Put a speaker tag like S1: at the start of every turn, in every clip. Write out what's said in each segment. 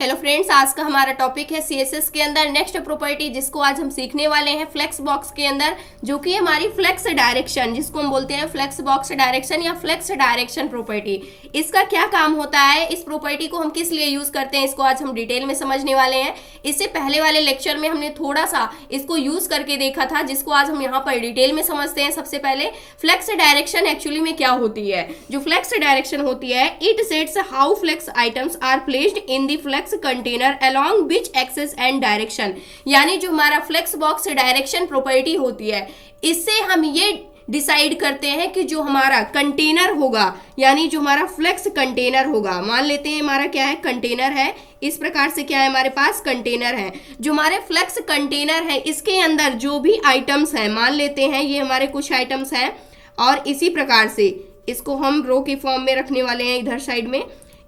S1: Hello friends, आज का हमारा टॉपिक है सीएसएस के अंदर नेक्स्ट प्रॉपर्टी, जिसको आज हम सीखने वाले हैं फ्लेक्स बॉक्स के अंदर, जो कि हमारी फ्लेक्स डायरेक्शन, जिसको हम बोलते हैं फ्लेक्स बॉक्स डायरेक्शन या फ्लेक्स डायरेक्शन प्रॉपर्टी। इसका क्या काम होता है, इस प्रॉपर्टी को हम किस लिए यूज करते हैं, इसको आज हम डिटेल में समझने वाले हैं। इससे पहले वाले लेक्चर में हमने थोड़ा सा इसको यूज करके देखा था, जिसको आज हम यहाँ पर डिटेल में समझते हैं। सबसे पहले फ्लेक्स डायरेक्शन एक्चुअली में क्या होती है। जो फ्लेक्स डायरेक्शन होती है, it sets how flex items are placed in the flex container along which axis and direction. यानी जो हमारा फ्लेक्स बॉक्स डायरेक्शन प्रॉपर्टी होती है, इससे हम ये डिसाइड करते हैं कि जो हमारा कंटेनर होगा, यानी जो हमारा फ्लेक्स कंटेनर होगा, मान लेते हैं हमारा क्या है, कंटेनर है। इस प्रकार से क्या है, हमारे पास कंटेनर है। जो हमारे फ्लेक्स कंटेनर है, इसके अंदर जो भी आइटम्स हैं, मान लेते हैं ये हमारे कुछ आइटम्स हैं, और इसी प्रकार से इसको हम रो की फॉर्म में रखने वाले हैं। इधर साइड में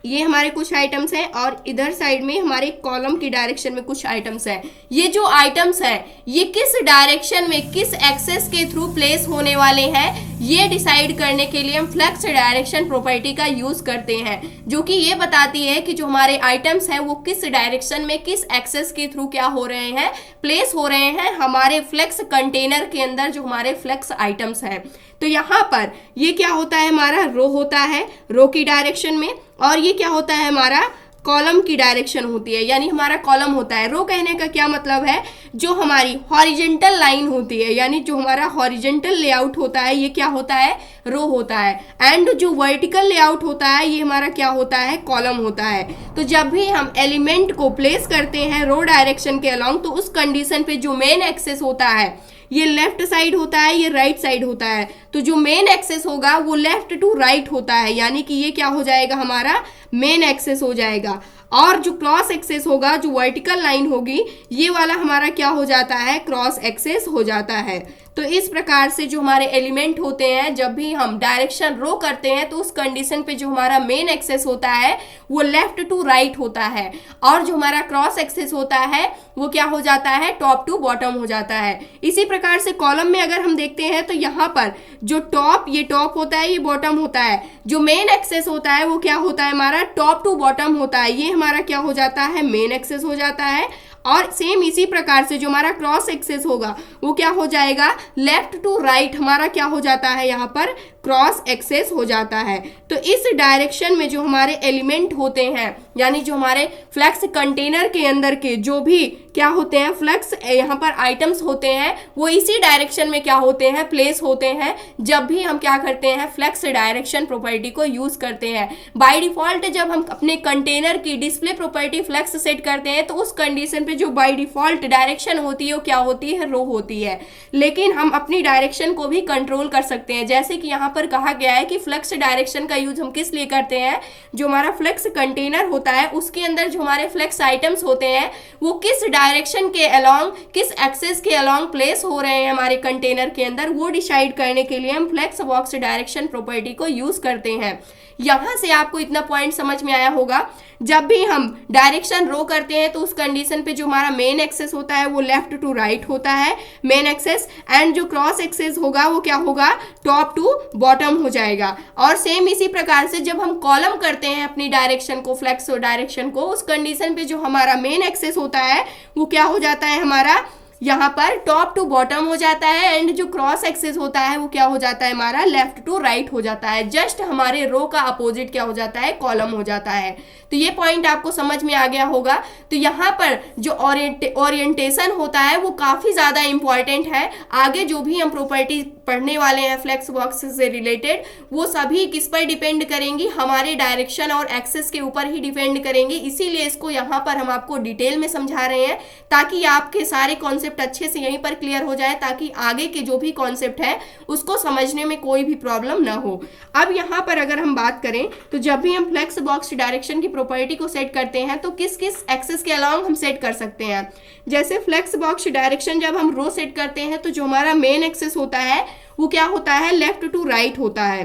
S1: ये हमारे कुछ आइटम्स हैं, और इधर साइड में हमारे कॉलम की डायरेक्शन में कुछ आइटम्स हैं। ये जो आइटम्स हैं, ये किस डायरेक्शन में, किस एक्सेस के थ्रू प्लेस होने वाले हैं, ये डिसाइड करने के लिए हम फ्लेक्स डायरेक्शन प्रॉपर्टी का यूज करते हैं, जो कि ये बताती है कि जो हमारे आइटम्स हैं वो किस डायरेक्शन में, किस एक्सेस के थ्रू क्या हो रहे हैं, प्लेस हो रहे हैं हमारे फ्लेक्स कंटेनर के अंदर, जो हमारे फ्लेक्स आइटम्स हैं। तो यहाँ पर ये क्या होता है, हमारा रो होता है, रो की डायरेक्शन में, और ये क्या होता है, हमारा कॉलम की डायरेक्शन होती है, यानी हमारा कॉलम होता है। रो कहने का क्या मतलब है, जो हमारी हॉरिजेंटल लाइन होती है, यानी जो हमारा हॉरिजेंटल लेआउट होता है, ये क्या होता है, रो होता है। एंड जो वर्टिकल लेआउट होता है, ये हमारा क्या होता है, कॉलम होता है। तो जब भी हम एलिमेंट को प्लेस करते हैं रो डायरेक्शन के अलोंग, तो उस कंडीशन पे जो मेन एक्सेस होता है, ये लेफ्ट साइड होता है, ये राइट साइड होता है। तो जो मेन एक्सेस होगा वो लेफ्ट टू राइट होता है, यानी कि ये क्या हो जाएगा, हमारा मेन एक्सेस हो जाएगा। और जो क्रॉस एक्सेस होगा, जो वर्टिकल लाइन होगी, ये वाला हमारा क्या हो जाता है, क्रॉस एक्सेस हो जाता है। तो इस प्रकार से जो हमारे एलिमेंट होते हैं, जब भी हम डायरेक्शन रो करते हैं, तो उस कंडीशन पे जो हमारा मेन एक्सेस होता है वो लेफ्ट टू राइट होता है, और जो हमारा क्रॉस एक्सेस होता है वो क्या हो जाता है, टॉप टू बॉटम हो जाता है। इसी प्रकार से कॉलम में अगर हम देखते हैं, तो यहाँ पर जो टॉप, ये टॉप होता है, ये बॉटम होता है। जो मेन एक्सेस होता है वो क्या होता है, हमारा टॉप टू बॉटम होता है, ये हमारा क्या हो जाता है, मेन एक्सेस हो जाता है। और सेम इसी प्रकार से जो हमारा क्रॉस एक्सेस होगा वो क्या हो जाएगा, लेफ्ट टू राइट हमारा क्या हो जाता है, यहाँ पर क्रॉस एक्सेस हो जाता है। तो इस डायरेक्शन में जो हमारे एलिमेंट होते हैं, यानी जो हमारे फ्लेक्स कंटेनर के अंदर के जो भी क्या होते हैं, फ्लेक्स यहाँ पर आइटम्स होते हैं, वो इसी डायरेक्शन में क्या होते हैं, प्लेस होते हैं, जब भी हम क्या करते हैं, फ्लेक्स डायरेक्शन प्रॉपर्टी को यूज करते हैं। बाय डिफॉल्ट जब हम अपने कंटेनर की डिस्प्ले प्रॉपर्टी फ्लेक्स सेट करते हैं, तो उस कंडीशन पे जो बाय डिफॉल्ट डायरेक्शन होती है वो क्या होती है, रो होती है। लेकिन हम अपनी डायरेक्शन को भी कंट्रोल कर सकते हैं, जैसे कि यहाँ पर कहा गया है कि फ्लेक्स डायरेक्शन का यूज हम किस लिए करते हैं, जो हमारा फ्लेक्स कंटेनर होता है उसके अंदर जो हमारे फ्लेक्स आइटम्स होते हैं वो किस डायरेक्शन के अलोंग, किस एक्सेस के अलोंग प्लेस हो रहे हैं हमारे कंटेनर के अंदर, वो डिसाइड करने के लिए हम फ्लेक्स बॉक्स डायरेक्शन प्रॉपर्टी को यूज करते हैं। यहां से आपको इतना पॉइंट समझ में आया होगा, जब भी हम डायरेक्शन रो करते हैं तो उस कंडीशन पे जो हमारा मेन एक्सेस होता है वो लेफ्ट टू राइट होता है, मेन एक्सेस, एंड जो क्रॉस एक्सेस होगा वो क्या होगा, टॉप टू बॉटम हो जाएगा। और सेम इसी प्रकार से जब हम कॉलम करते हैं अपनी डायरेक्शन को, फ्लेक्स डायरेक्शन को, उस कंडीशन पे जो हमारा मेन एक्सेस होता है वो क्या हो जाता है, हमारा यहाँ पर टॉप टू बॉटम हो जाता है, एंड जो क्रॉस एक्सेस होता है वो क्या हो जाता है, हमारा लेफ्ट टू राइट हो जाता है। जस्ट हमारे रो का अपोजिट क्या हो जाता है, कॉलम हो जाता है। तो ये पॉइंट आपको समझ में आ गया होगा। तो यहाँ पर जो ओरिएंटेशन होता है वो काफी ज्यादा इंपॉर्टेंट है। आगे जो भी हम प्रॉपर्टी पढ़ने वाले हैं फ्लेक्स बॉक्स से रिलेटेड, वो सभी किस पर डिपेंड करेंगी, हमारे डायरेक्शन और एक्सेस के ऊपर ही डिपेंड करेंगी। इसीलिए इसको यहाँ पर हम आपको डिटेल में समझा रहे हैं, ताकि आपके सारे कॉन्सेप्ट अच्छे से यहीं पर क्लियर हो जाए, ताकि आगे के जो भी कॉन्सेप्ट है उसको समझने में कोई भी प्रॉब्लम ना हो। अब यहाँ पर अगर हम बात करें, तो जब भी हम फ्लेक्स बॉक्स डायरेक्शन की प्रॉपर्टी को सेट करते हैं, तो किस किस एक्सेस के अलोंग हम सेट कर सकते हैं। जैसे फ्लेक्स बॉक्स डायरेक्शन जब हम रो सेट करते हैं, तो जो हमारा मेन एक्सेस होता है वो क्या होता है, लेफ्ट टू राइट होता है।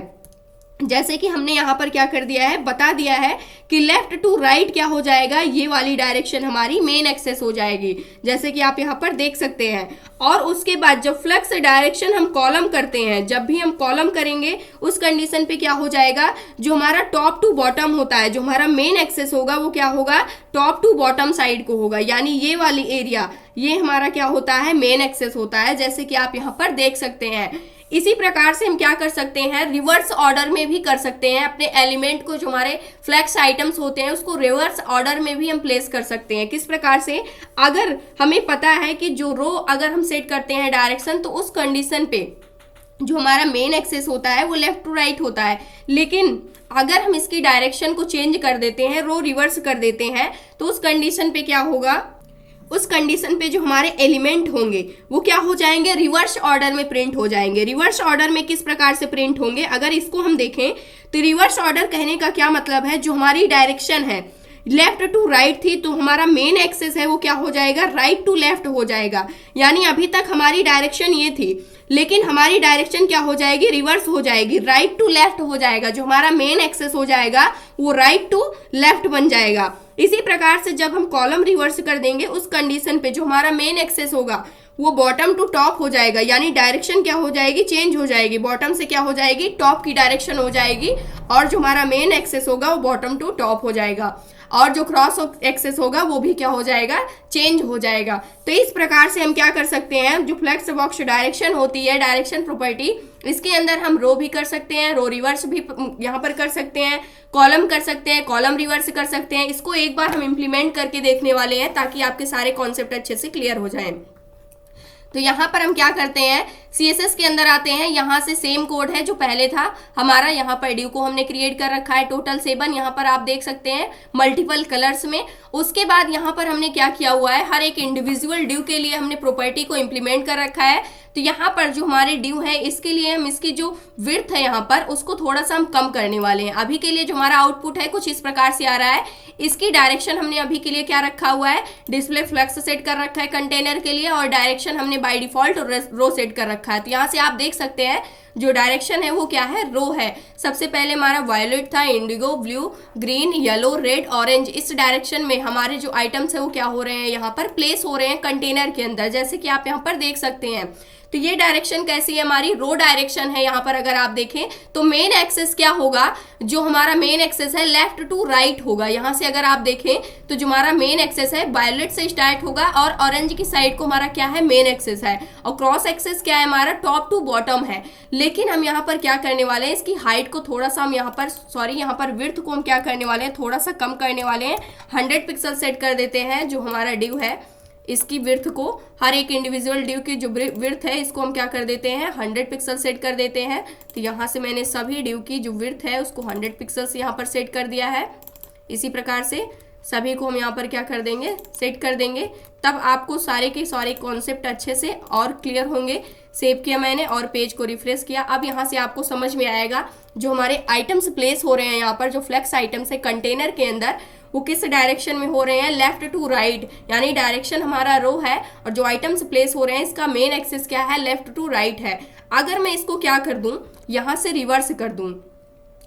S1: जैसे कि हमने यहाँ पर क्या कर दिया है, बता दिया है कि लेफ्ट टू राइट क्या हो जाएगा, ये वाली डायरेक्शन हमारी मेन एक्सेस हो जाएगी, जैसे कि आप यहाँ पर देख सकते हैं। और उसके बाद जब फ्लक्स डायरेक्शन हम कॉलम करते हैं, जब भी हम कॉलम करेंगे उस कंडीशन पे क्या हो जाएगा, जो हमारा टॉप टू बॉटम होता है, जो हमारा मेन एक्सेस होगा वो क्या होगा, टॉप टू बॉटम साइड को होगा, यानी ये वाली एरिया ये हमारा क्या होता है, मेन एक्सेस होता है, जैसे कि आप यहाँ पर देख सकते हैं। इसी प्रकार से हम क्या कर सकते हैं, रिवर्स ऑर्डर में भी कर सकते हैं अपने एलिमेंट को, जो हमारे फ्लैक्स आइटम्स होते हैं उसको रिवर्स ऑर्डर में भी हम प्लेस कर सकते हैं। किस प्रकार से, अगर हमें पता है कि जो रो अगर हम सेट करते हैं डायरेक्शन, तो उस कंडीशन पे जो हमारा मेन एक्सेस होता है वो लेफ्ट टू राइट होता है, लेकिन अगर हम इसकी डायरेक्शन को चेंज कर देते हैं, रो रिवर्स कर देते हैं, तो उस कंडीशन पे क्या होगा, उस कंडीशन पे जो हमारे एलिमेंट होंगे वो क्या हो जाएंगे, रिवर्स ऑर्डर में प्रिंट हो जाएंगे। रिवर्स ऑर्डर में किस प्रकार से प्रिंट होंगे, अगर इसको हम देखें तो रिवर्स ऑर्डर कहने का क्या मतलब है, जो हमारी डायरेक्शन है लेफ्ट टू राइट थी, तो हमारा मेन एक्सेस है वो क्या हो जाएगा, राइट टू लेफ्ट हो जाएगा। यानी अभी तक हमारी डायरेक्शन ये थी, लेकिन हमारी डायरेक्शन क्या हो जाएगी, रिवर्स हो जाएगी, राइट टू लेफ्ट हो जाएगा। जो हमारा मेन एक्सेस हो जाएगा वो राइट टू लेफ्ट बन जाएगा। इसी प्रकार से जब हम कॉलम रिवर्स कर देंगे, उस कंडीशन पे जो हमारा मेन एक्सेस होगा वो बॉटम टू टॉप हो जाएगा, यानी डायरेक्शन क्या हो जाएगी, चेंज हो जाएगी, बॉटम से क्या हो जाएगी, टॉप की डायरेक्शन हो जाएगी, और जो हमारा मेन एक्सेस होगा वो बॉटम टू टॉप हो जाएगा, और जो क्रॉस एक्सेस होगा वो भी क्या हो जाएगा, चेंज हो जाएगा। तो इस प्रकार से हम क्या कर सकते हैं, जो फ्लेक्स बॉक्स डायरेक्शन होती है, डायरेक्शन प्रॉपर्टी, इसके अंदर हम रो भी कर सकते हैं, रो रिवर्स भी यहाँ पर कर सकते हैं, कॉलम कर सकते हैं, कॉलम रिवर्स कर सकते हैं। इसको एक बार हम इम्प्लीमेंट करके देखने वाले हैं ताकि आपके सारे कॉन्सेप्ट अच्छे से क्लियर हो जाएं। तो यहाँ पर हम क्या करते हैं, CSS के अंदर आते हैं, यहाँ से सेम कोड है जो पहले था हमारा, यहाँ पर ड्यू को हमने क्रिएट कर रखा है टोटल 7, यहाँ पर आप देख सकते हैं मल्टीपल कलर्स में। उसके बाद यहाँ पर हमने क्या किया हुआ है, हर एक इंडिविजुअल ड्यू के लिए हमने प्रॉपर्टी को इम्प्लीमेंट कर रखा है। तो यहाँ पर जो हमारे ड्यू है, इसके लिए हम इसकी जो विड्थ है यहाँ पर उसको थोड़ा सा हम कम करने वाले हैं। अभी के लिए जो हमारा आउटपुट है कुछ इस प्रकार से आ रहा है। इसकी डायरेक्शन हमने अभी के लिए क्या रखा हुआ है, डिस्प्ले फ्लक्स सेट कर रखा है कंटेनर के लिए, और डायरेक्शन हमने बाय डिफॉल्ट रो सेट कर रखा है। तो यहाँ से आप देख सकते हैं जो डायरेक्शन है वो क्या है, रो है। सबसे पहले हमारा वायलेट था, Indigo, blue, green, yellow, red, orange. इस डायरेक्शन में हमारे जो आइटम्स है वो क्या हो रहे हैं, यहाँ पर प्लेस हो रहे हैं कंटेनर के अंदर, जैसे कि आप यहाँ पर देख सकते हैं। तो ये डायरेक्शन कैसी है, हमारी रो डायरेक्शन है। यहाँ पर अगर आप देखें तो मेन एक्सेस क्या होगा, जो हमारा मेन एक्सेस है लेफ्ट टू राइट होगा। यहाँ से अगर आप देखें तो जो हमारा मेन एक्सेस है वायलेट से स्टार्ट होगा, और ऑरेंज की साइड को हमारा क्या है, मेन एक्सेस है, और क्रॉस एक्सेस क्या है हमारा, टॉप टू बॉटम है। लेकिन हम यहाँ पर क्या करने वाले हैं, इसकी हाइट को थोड़ा सा हम यहाँ पर यहाँ पर विड्थ को हम क्या करने वाले हैं, थोड़ा सा कम करने वाले हैं। 100 पिक्सल सेट कर देते हैं। जो हमारा ड्यू है इसकी विड्थ को, हर एक इंडिविजुअल ड्यू की जो विड्थ है इसको हम क्या कर देते हैं, 100 पिक्सल सेट कर देते हैं। तो यहाँ से मैंने सभी ड्यू की जो विड्थ है उसको 100 पिक्सल्स यहाँ पर सेट कर दिया है। इसी प्रकार से सभी को हम यहाँ पर क्या कर देंगे, सेट कर देंगे। तब आपको सारे के सारे कॉन्सेप्ट अच्छे से और क्लियर होंगे। सेव किया मैंने और पेज को रिफ्रेश किया। अब यहाँ से आपको समझ में आएगा जो हमारे आइटम्स प्लेस हो रहे हैं यहाँ पर, जो फ्लेक्स आइटम्स है कंटेनर के अंदर, वो किस डायरेक्शन में हो रहे हैं, लेफ्ट टू राइट, यानी डायरेक्शन हमारा रो है, और जो आइटम्स प्लेस हो रहे हैं इसका मेन एक्सेस क्या है, लेफ्ट टू राइट है। अगर मैं इसको क्या कर दूं, यहाँ से रिवर्स कर दूं,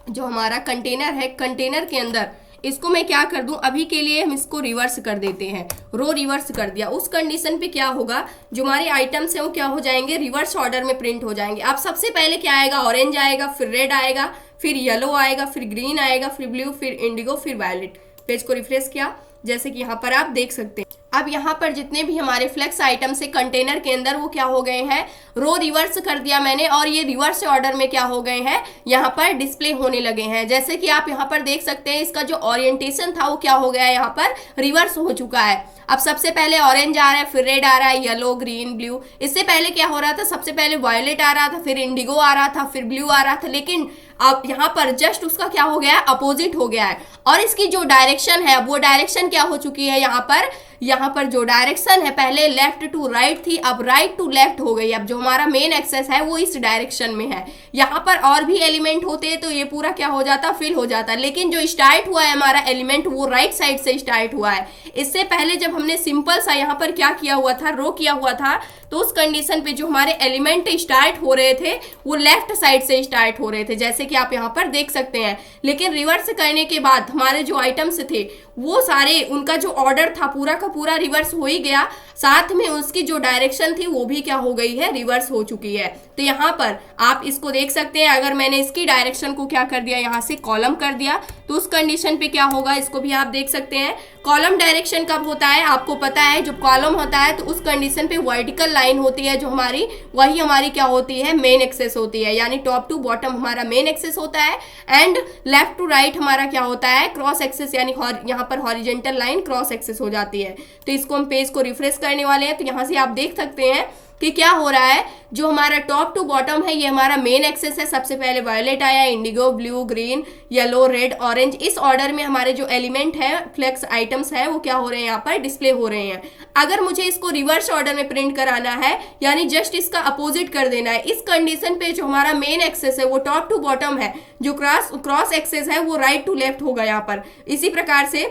S1: जो हमारा कंटेनर है कंटेनर के अंदर इसको मैं क्या कर दूं, अभी के लिए हम इसको रिवर्स कर देते हैं, रो रिवर्स कर दिया। उस कंडीशन पे क्या होगा, जो हमारे आइटम्स है वो क्या हो जाएंगे, रिवर्स ऑर्डर में प्रिंट हो जाएंगे। अब सबसे पहले क्या आएगा, ऑरेंज आएगा, फिर रेड आएगा, फिर येलो आएगा, फिर ग्रीन आएगा, फिर ब्लू, फिर इंडिगो, फिर वायलेट। पेज को रिफ्रेश किया, जैसे कि यहाँ पर आप देख सकते हैं। अब यहाँ पर जितने भी हमारे फ्लेक्स आइटम्स है कंटेनर के अंदर वो क्या हो गए हैं, रो रिवर्स कर दिया मैंने, और ये रिवर्स ऑर्डर में क्या हो गए हैं, यहाँ पर डिस्प्ले होने लगे हैं। जैसे कि आप यहाँ पर देख सकते हैं इसका जो ओरिएंटेशन था वो क्या हो गया है, यहाँ पर रिवर्स हो चुका है। अब सबसे पहले ऑरेंज आ रहा है, फिर रेड आ रहा है, येलो, ग्रीन, ब्लू। इससे पहले क्या हो रहा था, सबसे पहले वायलेट आ रहा था, फिर इंडिगो आ रहा था, फिर ब्लू आ रहा था। लेकिन अब यहाँ पर जस्ट उसका क्या हो गया है, अपोजिट हो गया है, और इसकी जो डायरेक्शन है वो डायरेक्शन क्या हो चुकी है, यहाँ पर यहाँ पर जो डायरेक्शन है पहले लेफ्ट टू राइट थी, अब राइट टू लेफ्ट हो गई। अब जो हमारा मेन एक्सेस है वो इस डायरेक्शन में है। यहाँ पर और भी एलिमेंट होते हैं तो ये पूरा क्या हो जाता, फिल हो जाता, लेकिन जो स्टार्ट हुआ है हमारा एलिमेंट वो राइट साइड से स्टार्ट हुआ है। इससे पहले जब हमने सिंपल सा यहाँ पर क्या किया हुआ था, रो किया हुआ था, तो उस कंडीशन पे जो हमारे एलिमेंट स्टार्ट हो रहे थे वो लेफ्ट साइड से स्टार्ट हो रहे थे, जैसे कि आप यहाँ पर देख सकते हैं। लेकिन रिवर्स करने के बाद हमारे जो आइटम्स थे वो सारे, उनका जो ऑर्डर था पूरा का पूरा रिवर्स हो ही गया, साथ में उसकी जो डायरेक्शन थी वो भी क्या हो गई है, रिवर्स हो चुकी है। तो यहाँ पर आप इसको देख सकते हैं, अगर मैंने इसकी डायरेक्शन को क्या कर दिया, यहाँ से कॉलम कर दिया, तो उस कंडीशन पे क्या होगा, इसको भी आप देख सकते हैं। कॉलम डायरेक्शन कब होता है आपको पता है, जब कॉलम होता है तो उस कंडीशन पे वर्टिकल लाइन होती है जो हमारी, वही हमारी क्या होती है, मेन एक्सेस होती है। यानी टॉप टू बॉटम हमारा मेन एक्सेस होता है एंड लेफ्ट टू राइट हमारा क्या होता है, क्रॉस एक्सेस, यानी यहाँ पर हॉरिजेंटल लाइन क्रॉस एक्सेस हो जाती है। तो इसको हम पेज को रिफ्रेश करने वाले हैं, तो यहाँ से आप देख सकते हैं कि क्या हो रहा है, जो हमारा टॉप टू बॉटम है ये हमारा मेन एक्सेस है। सबसे पहले वायलेट आया, Indigo, blue, green, yellow, red, orange, इस ऑर्डर में हमारे जो एलिमेंट है, फ्लेक्स आइटम्स है, वो क्या हो रहे हैं, यहाँ पर डिस्प्ले हो रहे हैं। अगर मुझे इसको रिवर्स ऑर्डर में प्रिंट कराना है, यानी जस्ट इसका अपोजिट कर देना है, इस कंडीशन पे जो हमारा मेन एक्सेस है वो टॉप टू बॉटम है, जो क्रॉस एक्सेस है वो राइट टू लेफ्ट होगा यहाँ पर। इसी प्रकार से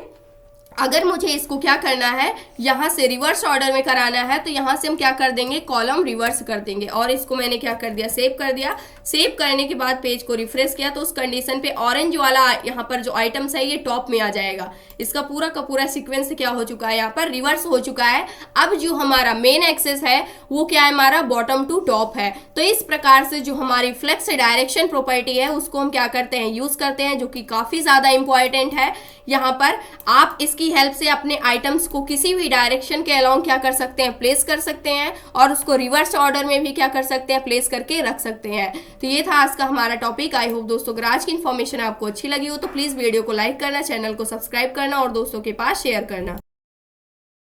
S1: अगर मुझे इसको क्या करना है, यहाँ से रिवर्स ऑर्डर में कराना है, तो यहाँ से हम क्या कर देंगे, कॉलम रिवर्स कर देंगे। और इसको मैंने क्या कर दिया, सेव कर दिया। सेव करने के बाद पेज को रिफ्रेश किया तो उस कंडीशन पे ऑरेंज वाला यहाँ पर जो आइटम्स है ये टॉप में आ जाएगा। इसका पूरा का पूरा सीक्वेंस क्या हो चुका है, यहाँ पर रिवर्स हो चुका है। अब जो हमारा मेन एक्सेस है वो क्या है, हमारा बॉटम टू टॉप है। तो इस प्रकार से जो हमारी फ्लेक्स डायरेक्शन प्रॉपर्टी है उसको हम क्या करते हैं, यूज करते हैं, जो कि काफी ज्यादा इंपॉर्टेंट है। यहाँ पर आप इसकी हेल्प से अपने आइटम्स को किसी भी डायरेक्शन के अलोंग क्या कर सकते हैं, प्लेस कर सकते हैं, और उसको रिवर्स ऑर्डर में भी क्या कर सकते हैं, प्लेस करके रख सकते हैं। तो ये था आज का हमारा टॉपिक। आई होप दोस्तों अगर आज की इन्फॉर्मेशन आपको अच्छी लगी हो तो प्लीज वीडियो को लाइक करना, चैनल को सब्सक्राइब करना और दोस्तों के पास शेयर करना।